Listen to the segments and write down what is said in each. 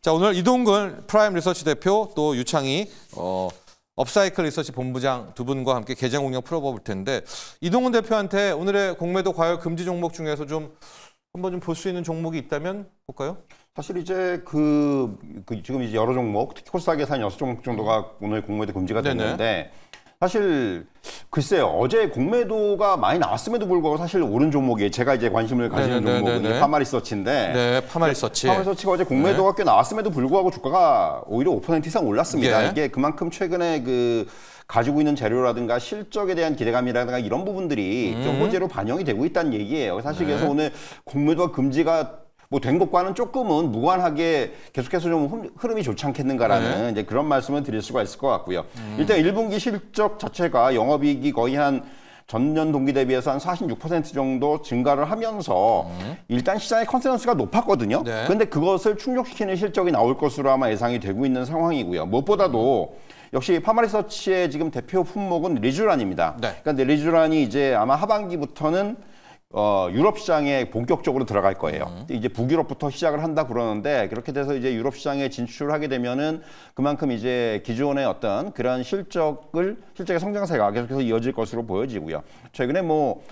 자, 오늘 이동근 프라임 리서치 대표 또 유창희 업사이클 리서치 본부장 두 분과 함께 개장 공략 풀어볼 텐데 이동근 대표한테 오늘의 공매도 과열 금지 종목 중에서 좀 한번 좀 볼 수 있는 종목이 있다면 볼까요? 사실 이제 지금 이제 여러 종목, 특히 코스닥에서 한 6종목 정도가 오늘 공매도 금지가 됐는데 사실 글쎄요, 어제 공매도가 많이 나왔음에도 불구하고 사실 오른 종목이 제가 이제 관심을 가지는 종목은 파마리서치인데 네, 파마리서치. 파마리서치가 어제 공매도가 꽤 나왔음에도 불구하고 주가가 오히려 5% 이상 올랐습니다. 이게 그만큼 최근에 가지고 있는 재료라든가 실적에 대한 기대감이라든가 이런 부분들이 좀 호재로 반영이 되고 있다는 얘기예요. 사실 그래서 오늘 공매도가 금지가 된 것과는 조금은 무관하게 계속해서 좀 흐름이 좋지 않겠는가라는 이제 그런 말씀을 드릴 수가 있을 것 같고요. 일단 1분기 실적 자체가 영업이익이 거의 한 전년 동기 대비해서 한 46% 정도 증가를 하면서 일단 시장의 컨센서스가 높았거든요. 그런데 그것을 충족시키는 실적이 나올 것으로 아마 예상이 되고 있는 상황이고요. 무엇보다도 역시 파마리서치의 지금 대표 품목은 리쥬란입니다. 그러니까 리쥬란이 이제 아마 하반기부터는 유럽 시장에 본격적으로 들어갈 거예요. 이제 북유럽부터 시작을 한다 그러는데 그렇게 돼서 이제 유럽 시장에 진출하게 되면은 그만큼 이제 기존의 어떤 그런 실적의 성장세가 계속해서 이어질 것으로 보여지고요. 최근에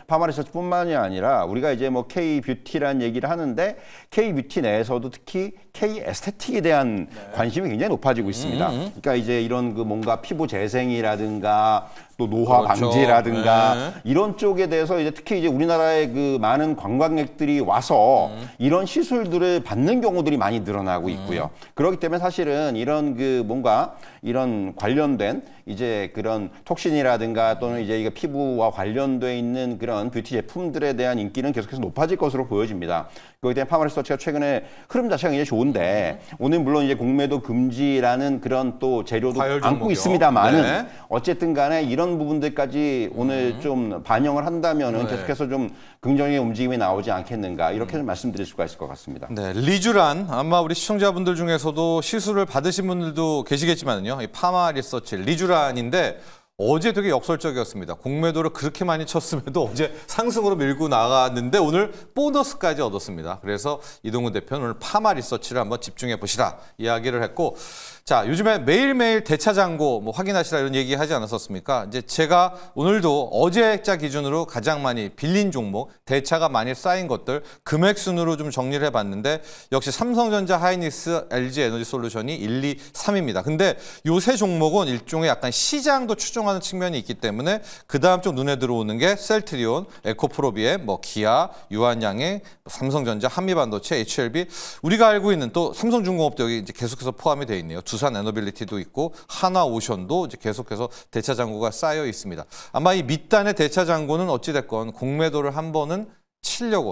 파마리서치뿐만이 아니라 우리가 이제 K-뷰티라는 얘기를 하는데 K-뷰티 내에서도 특히 K-에스테틱에 대한 관심이 굉장히 높아지고 있습니다. 그러니까 이제 이런 뭔가 피부 재생이라든가 또 노화 방지라든가 이런 쪽에 대해서 이제 특히 이제 우리나라의 많은 관광객들이 와서 이런 시술들을 받는 경우들이 많이 늘어나고 있고요. 그렇기 때문에 사실은 이런 뭔가 이런 관련된 이제 그런 톡신이라든가 또는 이제 이게 피부와 관련돼 있는 그런 뷰티 제품들에 대한 인기는 계속해서 높아질 것으로 보여집니다. 그렇기 때문에 파마리서치가 최근에 흐름 자체가 굉장히 좋은데 오늘 물론 이제 공매도 금지라는 그런 또 재료도 안고 있습니다만은 어쨌든 간에 이런 부분들까지 오늘 좀 반영을 한다면은 계속해서 좀 긍정의 움직임이 나오지 않겠는가 이렇게 말씀드릴 수가 있을 것 같습니다. 네, 리쥬란 아마 우리 시청자분들 중에서도 시술을 받으신 분들도 계시겠지만요, 이 파마리서치 리쥬란인데 어제 되게 역설적이었습니다. 공매도를 그렇게 많이 쳤음에도 어제 상승으로 밀고 나갔는데 오늘 보너스까지 얻었습니다. 그래서 이동근 대표는 오늘 파마리서치를 한번 집중해 보시라 이야기를 했고, 자, 요즘에 매일매일 대차장고 확인하시라 이런 얘기 하지 않았었습니까? 이제 제가 오늘도 어제자 기준으로 가장 많이 빌린 종목, 대차가 많이 쌓인 것들 금액 순으로 좀 정리를 해봤는데 역시 삼성전자, 하이닉스, LG 에너지솔루션이 1, 2, 3입니다. 근데 요 세 종목은 일종의 약간 시장도 추종하는 측면이 있기 때문에 그 다음 쪽 눈에 들어오는 게 셀트리온, 에코프로비엠, 기아, 유한양행, 삼성전자, 한미반도체, HLB, 우리가 알고 있는 또 삼성중공업도 여기 이제 계속해서 포함이 되어 있네요. 두산 에너빌리티도 있고 하나오션도 이제 계속해서 대차 잔고가 쌓여 있습니다. 아마 이 밑단의 대차 잔고는 어찌됐건 공매도를 한 번은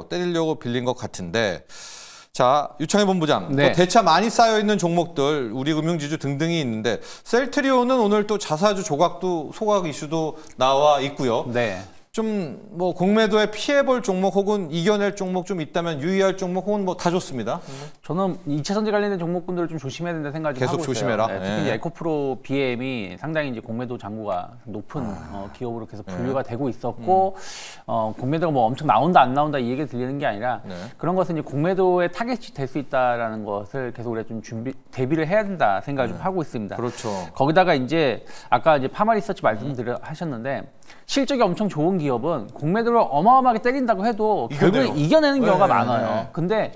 때리려고 빌린 것 같은데, 자, 유창희 본부장, 또 대차 많이 쌓여 있는 종목들, 우리 금융지주 등등이 있는데 셀트리온은 오늘 또 자사주 조각도 소각 이슈도 나와 있고요. 좀 공매도에 피해볼 종목 혹은 이겨낼 종목 좀 있다면 유의할 종목 혹은 다 좋습니다. 저는 2차 전지 관련된 종목분들을 좀 조심해야 된다는 생각이 계속 하고 조심해라. 있어요. 특히 이제 에코프로 BM이 상당히 이제 공매도 잔고가 높은 기업으로 계속 분류가 되고 있었고 공매도가 엄청 나온다 안 나온다 이 얘기 들리는 게 아니라 그런 것은 이제 공매도의 타겟이 될 수 있다라는 것을 계속 우리가 좀 대비를 해야 된다 생각을 좀 하고 있습니다. 그렇죠. 거기다가 이제 아까 이제 파마리서치 하셨는데 실적이 엄청 좋은 기업은 공매도를 어마어마하게 때린다고 해도 결국에 이겨내는 경우가 많아요. 근데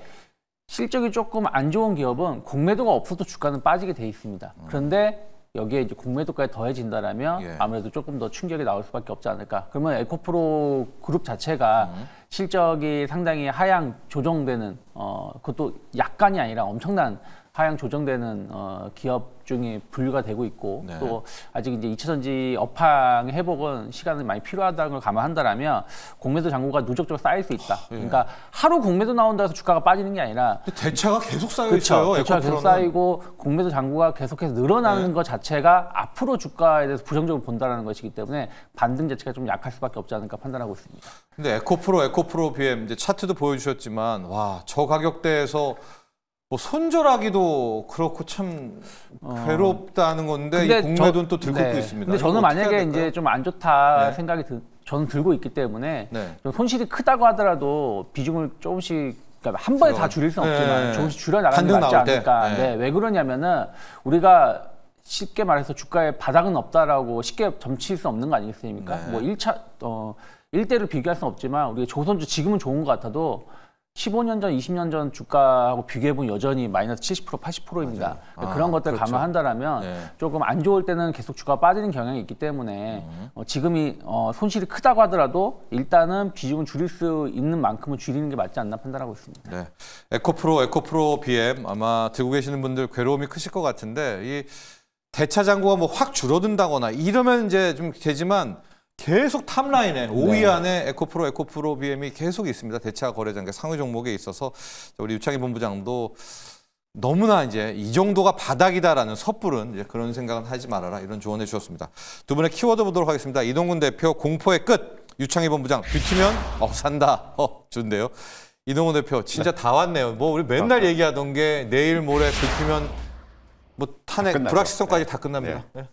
실적이 조금 안 좋은 기업은 공매도가 없어도 주가는 빠지게 돼 있습니다. 그런데 여기에 이제 공매도까지 더해진다라면 아무래도 조금 더 충격이 나올 수밖에 없지 않을까. 그러면 에코프로 그룹 자체가 실적이 상당히 하향 조정되는 그것도 약간이 아니라 엄청난 하향 조정되는 기업 중에 분류가 되고 있고 또 아직 이제 2차 전지 업황 회복은 시간이 많이 필요하다는 걸 감안한다라면 공매도 잔고가 누적적으로 쌓일 수 있다. 그러니까 하루 공매도 나온다 해서 주가가 빠지는 게 아니라 대차가 계속 쌓여 있어요. 대차가 계속 쌓이고 공매도 잔고가 계속해서 늘어나는 것 자체가 앞으로 주가에 대해서 부정적으로 본다는 것이기 때문에 반등 자체가 좀 약할 수밖에 없지 않을까 판단하고 있습니다. 근데 에코프로 BM 이제 차트도 보여주셨지만 와, 저 가격대에서 손절하기도 그렇고 참 괴롭다는 건데 이 공매도는 또 들고 있습니다. 근데 저는 만약에 이제 좀 안 좋다 생각이 저는 들고 있기 때문에 좀 손실이 크다고 하더라도 비중을 조금씩 그러니까 한 번에 다 줄일 수는 없지만 네. 조금씩 줄여 나가는 게 반등 맞지 나올 때. 않을까. 네. 네. 왜 그러냐면은 우리가 쉽게 말해서 주가의 바닥은 없다라고 쉽게 점칠 수 없는 거 아니겠습니까? 네. 뭐 1대를 비교할 수는 없지만 우리가 조선주 지금은 좋은 것 같아도 15년 전, 20년 전 주가하고 비교해보면 여전히 마이너스 70%, 80%입니다. 그러니까 그런 것들 그렇죠. 감안한다라면 네. 조금 안 좋을 때는 계속 주가가 빠지는 경향이 있기 때문에 지금이 손실이 크다고 하더라도 일단은 비중을 줄일 수 있는 만큼은 줄이는 게 맞지 않나 판단하고 있습니다. 네. 에코프로 BM 아마 들고 계시는 분들 괴로움이 크실 것 같은데 이 대차 잔고가 뭐 확 줄어든다거나 이러면 이제 좀 되지만 계속 탑라인에 5위 안에 에코프로 BM이 계속 있습니다. 대차 거래 단계 상위 종목에 있어서 우리 유창희 본부장도 너무나 이제 이 정도가 바닥이다라는 섣부른 이제 그런 생각은 하지 말아라 이런 조언해 주셨습니다. 두 분의 키워드 보도록 하겠습니다. 이동근 대표 공포의 끝, 유창희 본부장 뷰티면 산다. 좋은데요. 이동근 대표 진짜 다 왔네요. 뭐 우리 맨날 얘기하던 게 내일 모레 뷰티면 뭐 탄핵 불확실성까지 다 끝납니다. 네.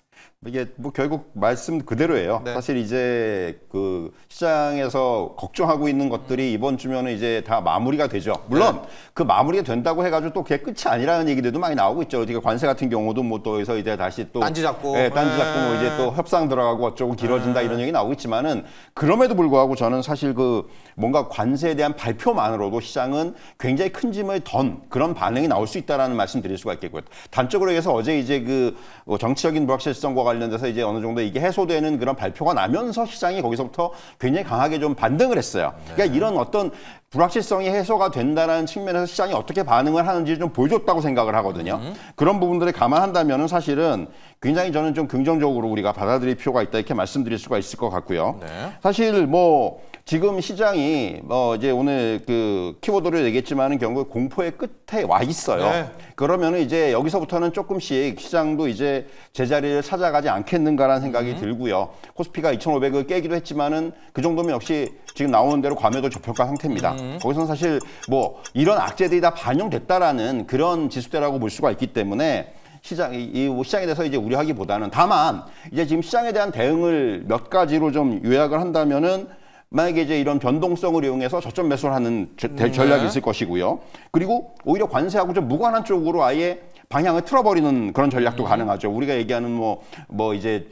이게 뭐 결국 말씀 그대로예요. 네. 사실 이제 그 시장에서 걱정하고 있는 것들이 이번 주면은 이제 다 마무리가 되죠. 물론 그 마무리가 된다고 해가지고 또 그게 끝이 아니라는 얘기들도 많이 나오고 있죠. 어디가 관세 같은 경우도 뭐 또 여기서 이제 다시 또 딴지 잡고, 딴지 잡고 뭐 이제 또 협상 들어가고 어쩌고 길어진다 이런 얘기 나오고 있지만은 그럼에도 불구하고 저는 사실 그 뭔가 관세에 대한 발표만으로도 시장은 굉장히 큰 짐을 던 그런 반응이 나올 수 있다라는 말씀 드릴 수가 있겠고요. 단적으로 해서 어제 이제 그 정치적인 불확실성과 관련돼서 이제 어느 정도 이게 해소되는 그런 발표가 나면서 시장이 거기서부터 굉장히 강하게 좀 반등을 했어요. 그러니까 이런 어떤 불확실성이 해소가 된다는 측면에서 시장이 어떻게 반응을 하는지 좀 보여줬다고 생각을 하거든요. 그런 부분들을 감안한다면은 사실은 굉장히 저는 좀 긍정적으로 우리가 받아들일 필요가 있다 이렇게 말씀드릴 수가 있을 것 같고요. 네. 사실 뭐 지금 시장이 이제 오늘 그 키워드를 얘기했지만은 결국 공포의 끝에 와 있어요. 네. 그러면은 이제 여기서부터는 조금씩 시장도 이제 제자리를 찾아가지 않겠는가라는 생각이 들고요. 코스피가 2,500을 깨기도 했지만은 그 정도면 역시 지금 나오는 대로 과매도 저평가 상태입니다. 거기서는 사실 뭐 이런 악재들이 다 반영됐다라는 그런 지수대라고 볼 수가 있기 때문에 시장에 대해서 이제 우려하기보다는 다만 이제 지금 시장에 대한 대응을 몇 가지로 좀 요약을 한다면은 만약에 이제 이런 변동성을 이용해서 저점 매수를 하는 전략이 있을 것이고요. 그리고 오히려 관세하고 좀 무관한 쪽으로 아예 방향을 틀어버리는 그런 전략도 가능하죠. 우리가 얘기하는 뭐 이제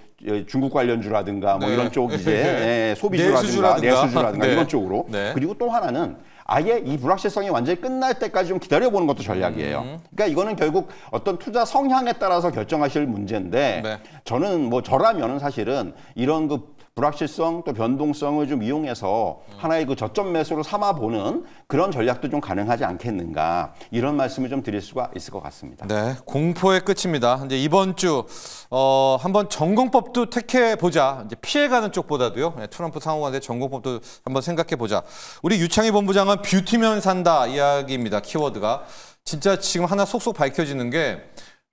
중국 관련주라든가 뭐 이런 쪽 이제 소비주라든가 내수주라든가 이런 쪽으로. 그리고 또 하나는 아예 이 불확실성이 완전히 끝날 때까지 좀 기다려보는 것도 전략이에요. 그러니까 이거는 결국 어떤 투자 성향에 따라서 결정하실 문제인데 저는 뭐 저라면은 사실은 이런 그 불확실성 또 변동성을 좀 이용해서 하나의 그 저점 매수로 삼아보는 그런 전략도 좀 가능하지 않겠는가 이런 말씀을 좀 드릴 수가 있을 것 같습니다. 네, 공포의 끝입니다. 이제 이번 주 한번 전공법도 택해 보자. 이제 피해가는 쪽보다도요. 트럼프 상호간의 전공법도 한번 생각해 보자. 우리 유창희 본부장은 뷰티면 산다 이야기입니다. 키워드가 진짜 지금 하나 속속 밝혀지는 게.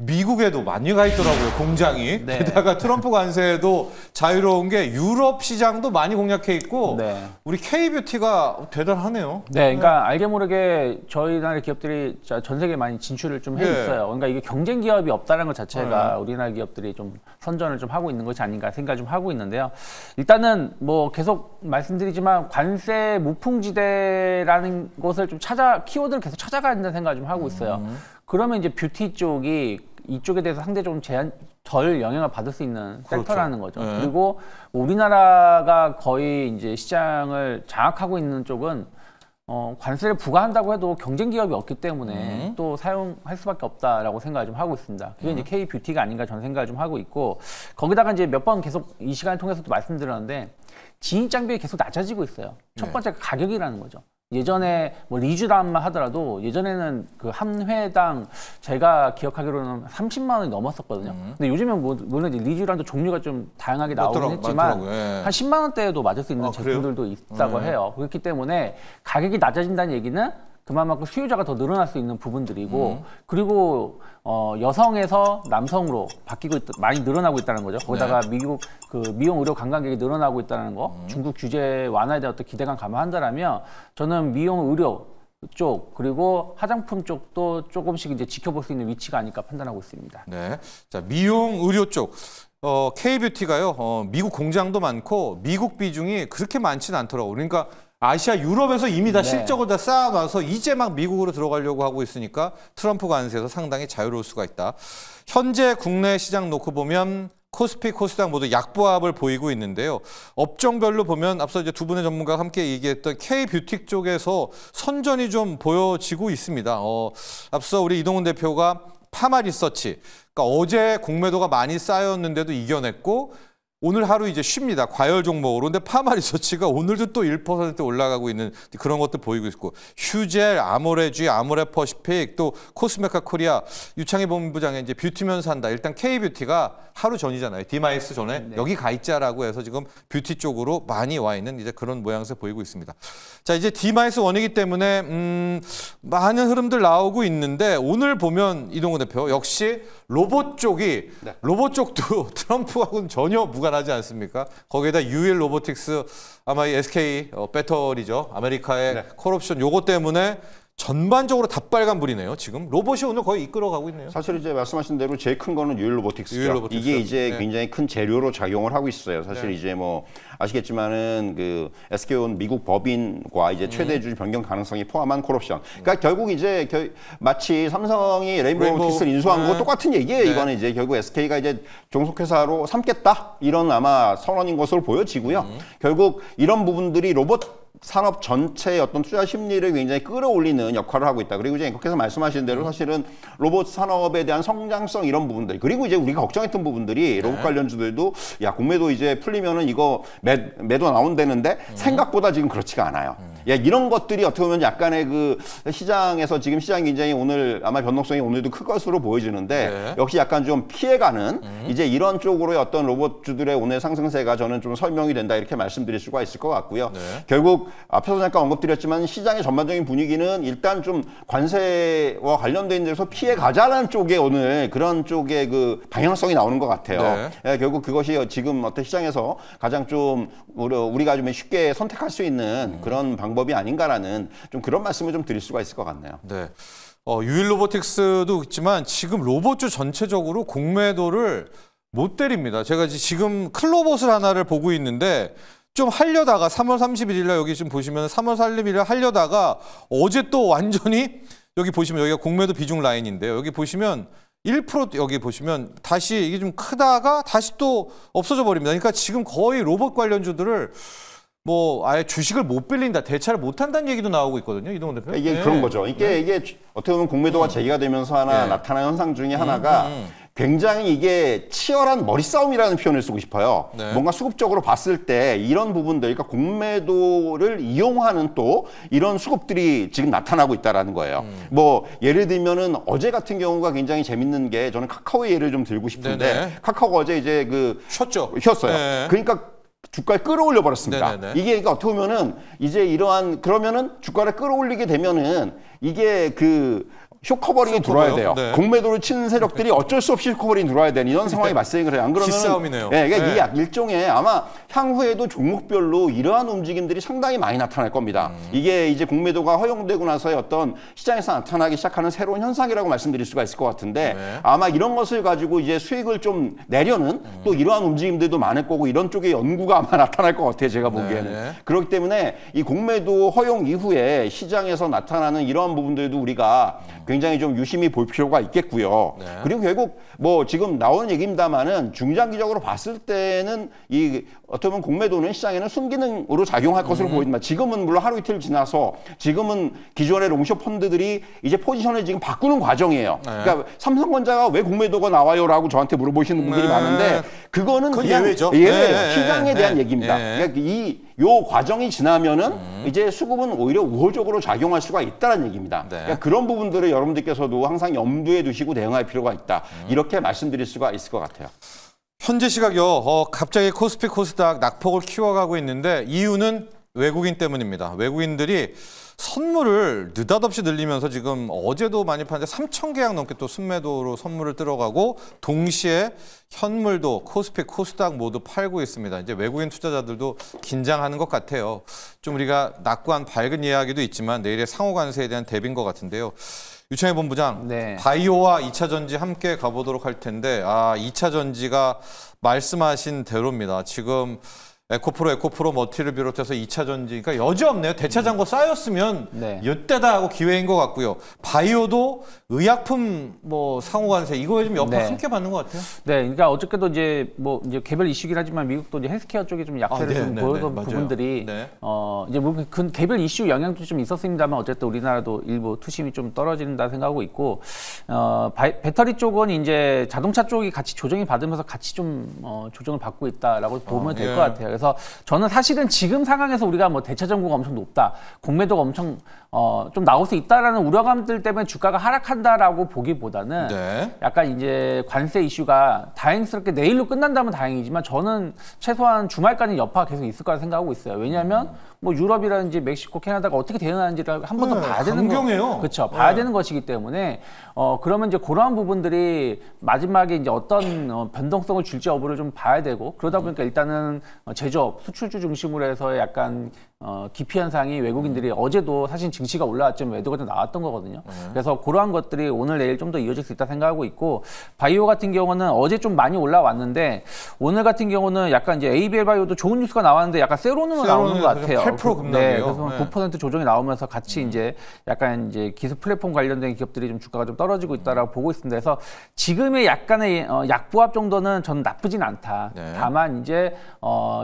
미국에도 많이 가 있더라고요, 공장이. 네. 게다가 트럼프 관세에도 자유로운 게 유럽 시장도 많이 공략해 있고 우리 K뷰티가 대단하네요. 네, 그러니까 알게 모르게 저희 나라 기업들이 전 세계에 많이 진출을 좀 해 있어요. 그러니까 이게 경쟁 기업이 없다는 것 자체가 우리나라 기업들이 좀 선전을 좀 하고 있는 것이 아닌가 생각을 좀 하고 있는데요. 일단은 뭐 계속 말씀드리지만 관세 무풍지대라는 것을 좀 키워드를 계속 찾아가야 된다는 생각을 좀 하고 있어요. 그러면 이제 뷰티 쪽이 이쪽에 대해서 상대적으로 덜 영향을 받을 수 있는 섹터라는 거죠. 그리고 우리나라가 거의 이제 시장을 장악하고 있는 쪽은 관세를 부과한다고 해도 경쟁 기업이 없기 때문에 또 사용할 수밖에 없다라고 생각을 좀 하고 있습니다. 그게 이제 K뷰티가 아닌가 저는 생각을 좀 하고 있고 거기다가 이제 몇 번 계속 이 시간을 통해서도 말씀드렸는데 진입 장벽이 계속 낮아지고 있어요. 첫 번째가 가격이라는 거죠. 예전에 뭐 리쥬란만 하더라도 예전에는 그 한 회당 제가 기억하기로는 30만 원이 넘었었거든요. 근데 요즘은 물론 이제 리쥬란도 종류가 좀 다양하게 나오긴 했지만 한 10만 원대에도 맞을 수 있는 제품들도 있다고 해요. 그렇기 때문에 가격이 낮아진다는 얘기는 그만큼 수요자가 더 늘어날 수 있는 부분들이고 그리고 여성에서 남성으로 많이 늘어나고 있다는 거죠. 거기다가 미국 그 미용 의료 관광객이 늘어나고 있다는 거, 중국 규제 완화에 대한 어떤 기대감 감안한다라면 저는 미용 의료 쪽 그리고 화장품 쪽도 조금씩 이제 지켜볼 수 있는 위치가 아닐까 판단하고 있습니다. 네, 자 미용 의료 쪽. K뷰티가요, 미국 공장도 많고 미국 비중이 그렇게 많지는 않더라고요. 그러니까 아시아, 유럽에서 이미 다 네. 실적을 다 쌓아놔서 이제 막 미국으로 들어가려고 하고 있으니까 트럼프 관세에서 상당히 자유로울 수가 있다. 현재 국내 시장 놓고 보면 코스피, 코스닥 모두 약보합을 보이고 있는데요. 업종별로 보면 앞서 이제 두 분의 전문가가 함께 얘기했던 K-뷰티 쪽에서 선전이 좀 보여지고 있습니다. 앞서 우리 이동훈 대표가 파마 리서치, 그러니까 어제 공매도가 많이 쌓였는데도 이겨냈고 오늘 하루 이제 쉽니다. 과열 종목으로. 근데 파마 리서치가 오늘도 또 1% 올라가고 있는 그런 것도 보이고 있고 휴젤, 아모레쥐, 아모레퍼시픽 또 코스메카 코리아 유창희 본부장의 이제 뷰티면 산다. 일단 K뷰티가 하루 전이잖아요. 디마이스 전에 네. 여기 가 있자라고 해서 지금 뷰티 쪽으로 많이 와 있는 이제 그런 모양새 보이고 있습니다. 자, 이제 디마이스 원이기 때문에 많은 흐름들 나오고 있는데 오늘 보면 이동훈 대표 역시 로봇 쪽이 네. 로봇 쪽도 트럼프하고는 전혀 무관하지 않습니까? 거기에다 유일 로보틱스 아마 이 SK 배터리죠. 아메리카의 네. 콜옵션 요거 때문에 전반적으로 다 빨간불이네요. 지금 로봇이 오늘 거의 이끌어가고 있네요. 사실 이제 말씀하신 대로 제일 큰 거는 유일 로보틱스죠. 유일 로보틱스. 이게 이제 네. 굉장히 큰 재료로 작용을 하고 있어요. 사실 네. 이제 뭐 아시겠지만은 그 SK온 미국 법인과 이제 최대주주 변경 가능성이 포함한 콜옵션. 그러니까 결국 이제 마치 삼성이 레인보우 로보틱스를 인수한 거 똑같은 얘기예요. 네. 이거는 이제 결국 SK가 이제 종속회사로 삼겠다 이런 아마 선언인 것으로 보여지고요. 결국 이런 부분들이 로봇 산업 전체의 어떤 투자 심리를 굉장히 끌어올리는 역할을 하고 있다. 그리고 이제 앵커께서 말씀하신 대로 사실은 로봇 산업에 대한 성장성 이런 부분들 그리고 이제 우리가 걱정했던 부분들이 로봇 관련주들도 야 공매도 이제 풀리면은 이거 매도 나온다는데 생각보다 지금 그렇지가 않아요. 야 이런 것들이 어떻게 보면 약간의 그 시장에서 지금 시장 굉장히 오늘 아마 변동성이 오늘도 클 것으로 보여지는데 네. 역시 약간 좀 피해가는 이제 이런 쪽으로의 어떤 로봇주들의 오늘 상승세가 저는 좀 설명이 된다 이렇게 말씀드릴 수가 있을 것 같고요. 네. 결국 앞서서 잠깐 언급드렸지만 시장의 전반적인 분위기는 일단 좀 관세와 관련된 데서 피해 가자라는 쪽에 오늘 그런 쪽의 그 방향성이 나오는 것 같아요. 네. 예, 결국 그것이 지금 어떤 시장에서 가장 좀 우리가 좀 쉽게 선택할 수 있는 그런 방법이 아닌가라는 좀 그런 말씀을 좀 드릴 수가 있을 것 같네요. 네. 유일 로보틱스도 있지만 지금 로봇주 전체적으로 공매도를 못 때립니다. 제가 지금 클로봇을 하나를 보고 있는데 좀 하려다가 3월 31일 날 여기 지금 보시면 3월 31일 날 하려다가 어제 또 완전히 여기 보시면 여기가 공매도 비중 라인인데요. 여기 보시면 1% 여기 보시면 다시 이게 좀 크다가 다시 또 없어져 버립니다. 그러니까 지금 거의 로봇 관련주들을 뭐 아예 주식을 못 빌린다, 대차를 못 한다는 얘기도 나오고 있거든요. 이동훈 대표. 이게 네. 그런 거죠. 이게 어떻게 보면 공매도가 제기가 되면서 하나 나타나는 현상 중에 하나가 굉장히 이게 치열한 머리 싸움이라는 표현을 쓰고 싶어요. 네. 뭔가 수급적으로 봤을 때 이런 부분들, 그러니까 공매도를 이용하는 또 이런 수급들이 지금 나타나고 있다라는 거예요. 뭐 예를 들면은 어제 같은 경우가 굉장히 재밌는 게 저는 카카오의 예를 좀 들고 싶은데 네네. 카카오가 어제 이제 쉬었어요. 네. 그러니까 주가를 끌어올려 버렸습니다. 네네네. 이게 그러니까 어떻게 보면은 이제 이러한 그러면은 주가를 끌어올리게 되면은 이게 그 쇼커버링이 들어와야 돼요. 네. 공매도를 치는 세력들이 어쩔 수 없이 쇼커버링이 들어와야 되는 이런 상황이 발생을 해요. 안 그러면 기싸움이네요. 네, 그러니까 네. 이 일종의 아마 향후에도 종목별로 이러한 움직임들이 상당히 많이 나타날 겁니다. 이게 이제 공매도가 허용되고 나서의 어떤 시장에서 나타나기 시작하는 새로운 현상이라고 말씀드릴 수가 있을 것 같은데 네. 아마 이런 것을 가지고 이제 수익을 좀 내려는 또 이러한 움직임들도 많을 거고 이런 쪽의 연구가 아마 나타날 것 같아요. 제가 보기에는. 네. 그렇기 때문에 이 공매도 허용 이후에 시장에서 나타나는 이러한 부분들도 우리가 굉장히 좀 유심히 볼 필요가 있겠고요. 네. 그리고 결국 뭐 지금 나오는 얘기입니다만은 중장기적으로 봤을 때는 이 어떻게 보면 공매도는 시장에는 순기능으로 작용할 것으로 보입니다. 지금은 물론 하루 이틀 지나서 지금은 기존의 롱숏 펀드들이 이제 포지션을 지금 바꾸는 과정이에요. 네. 그러니까 삼성전자가 왜 공매도가 나와요라고 저한테 물어보시는 분들이 네. 많은데 그거는 그건 그냥 예외죠. 예외예요. 네. 시장에 대한 네. 얘기입니다. 네. 그러니까 요 과정이 지나면은 이제 수급은 오히려 우호적으로 작용할 수가 있다는 얘기입니다. 네. 그러니까 그런 부분들을 여러분들께서도 항상 염두에 두시고 대응할 필요가 있다. 이렇게 말씀드릴 수가 있을 것 같아요. 현재 시각이요. 갑자기 코스피 코스닥 낙폭을 키워가고 있는데 이유는 외국인 때문입니다. 외국인들이 선물을 느닷없이 늘리면서 지금 어제도 많이 파는데 3,000계약 넘게 또 순매도로 선물을 들어가고 동시에 현물도 코스피, 코스닥 모두 팔고 있습니다. 이제 외국인 투자자들도 긴장하는 것 같아요. 좀 우리가 낙관 밝은 이야기도 있지만 내일의 상호 관세에 대한 대비인 것 같은데요. 유창희 본부장, 네. 바이오와 2차 전지 함께 가보도록 할 텐데 2차 전지가 말씀하신 대로입니다. 지금 에코프로 머티를 비롯해서 2차 전지, 그러니까 여지없네요. 대차장고 쌓였으면 네. 이때다 하고 기회인 것 같고요. 바이오도 의약품 뭐 상호관세 이거에 좀 여파 네. 함께 받는 것 같아요. 네, 그러니까 어저께도 이제 뭐 이제 개별 이슈긴 하지만 미국도 이제 헬스케어 쪽에 좀 약세를 좀 보였던 맞아요. 부분들이 네. 이제 뭐 그 개별 이슈 영향도 좀 있었습니다만 어쨌든 우리나라도 일부 투심이 좀 떨어진다 생각하고 있고 배터리 쪽은 이제 자동차 쪽이 같이 조정이 받으면서 같이 좀 조정을 받고 있다라고 보면 될 것 같아요. 그래서 저는 사실은 지금 상황에서 우리가 뭐 대차 정고가 엄청 높다, 공매도가 엄청 좀 나올 수 있다라는 우려감들 때문에 주가가 하락한다라고 보기보다는 네. 약간 이제 관세 이슈가 다행스럽게 내일로 끝난다면 다행이지만 저는 최소한 주말까지 여파가 계속 있을 거라 생각하고 있어요. 왜냐하면 뭐 유럽이라든지 멕시코, 캐나다가 어떻게 대응하는지를 한 번 더 봐야 되는 강경해요. 그렇죠. 봐야 되는 것이기 때문에 그러면 이제 그러한 부분들이 마지막에 이제 어떤 변동성을 줄지 여부를 좀 봐야 되고 그러다 보니까 일단은 제조업, 수출주 중심으로 해서 약간 기피 현상이 외국인들이 어제도 사실 증시가 올라왔지만 매도가 좀 나왔던 거거든요. 그래서 그러한 것들이 오늘 내일 좀 더 이어질 수 있다 생각하고 있고 바이오 같은 경우는 어제 좀 많이 올라왔는데 오늘 같은 경우는 약간 이제 ABL 바이오도 좋은 뉴스가 나왔는데 약간 세로눈으로 나오는 것 같아요. 8% 급락이에요. 네, 그래서 9% 조정이 나오면서 같이 이제 약간 이제 기술 플랫폼 관련된 기업들이 좀 주가가 좀 떨어지고 있다라고 보고 있습니다. 그래서 지금의 약간의 약보합 정도는 저는 나쁘진 않다. 네. 다만 이제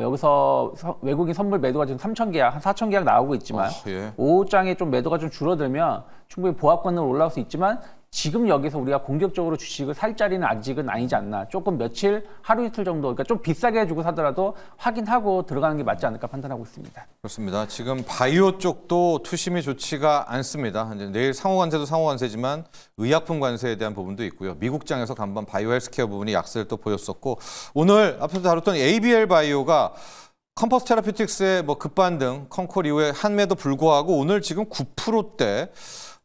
여기서 외국인 선물 매도가 지금 3,000계약, 한 4,000계약 나오고 있지만 예. 5장에 좀 매도가 좀 줄어들면 충분히 보합권으로 올라올 수 있지만 지금 여기서 우리가 공격적으로 주식을 살 자리는 아직은 아니지 않나. 조금 며칠, 하루 이틀 정도, 그러니까 좀 비싸게 주고 사더라도 확인하고 들어가는 게 맞지 않을까 판단하고 있습니다. 그렇습니다. 지금 바이오 쪽도 투심이 좋지가 않습니다. 이제 내일 상호관세도 상호관세지만 의약품 관세에 대한 부분도 있고요. 미국장에서 간밤 바이오 헬스케어 부분이 약세를 또 보였었고 오늘 앞서도 다뤘던 ABL 바이오가 컴퍼스 테라피틱스의 뭐 급반등, 컨콜 이후에 한매도 불구하고 오늘 지금 9%대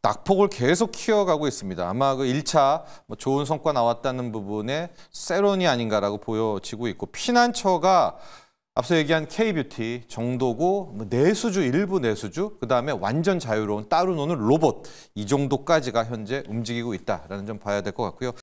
낙폭을 계속 키워가고 있습니다. 아마 그 1차 뭐 좋은 성과 나왔다는 부분에 세론이 아닌가라고 보여지고 있고 피난처가 앞서 얘기한 K뷰티 정도고 뭐 내수주, 일부 내수주, 그다음에 완전 자유로운 따로 노는 로봇 이 정도까지가 현재 움직이고 있다라는 점 봐야 될 것 같고요.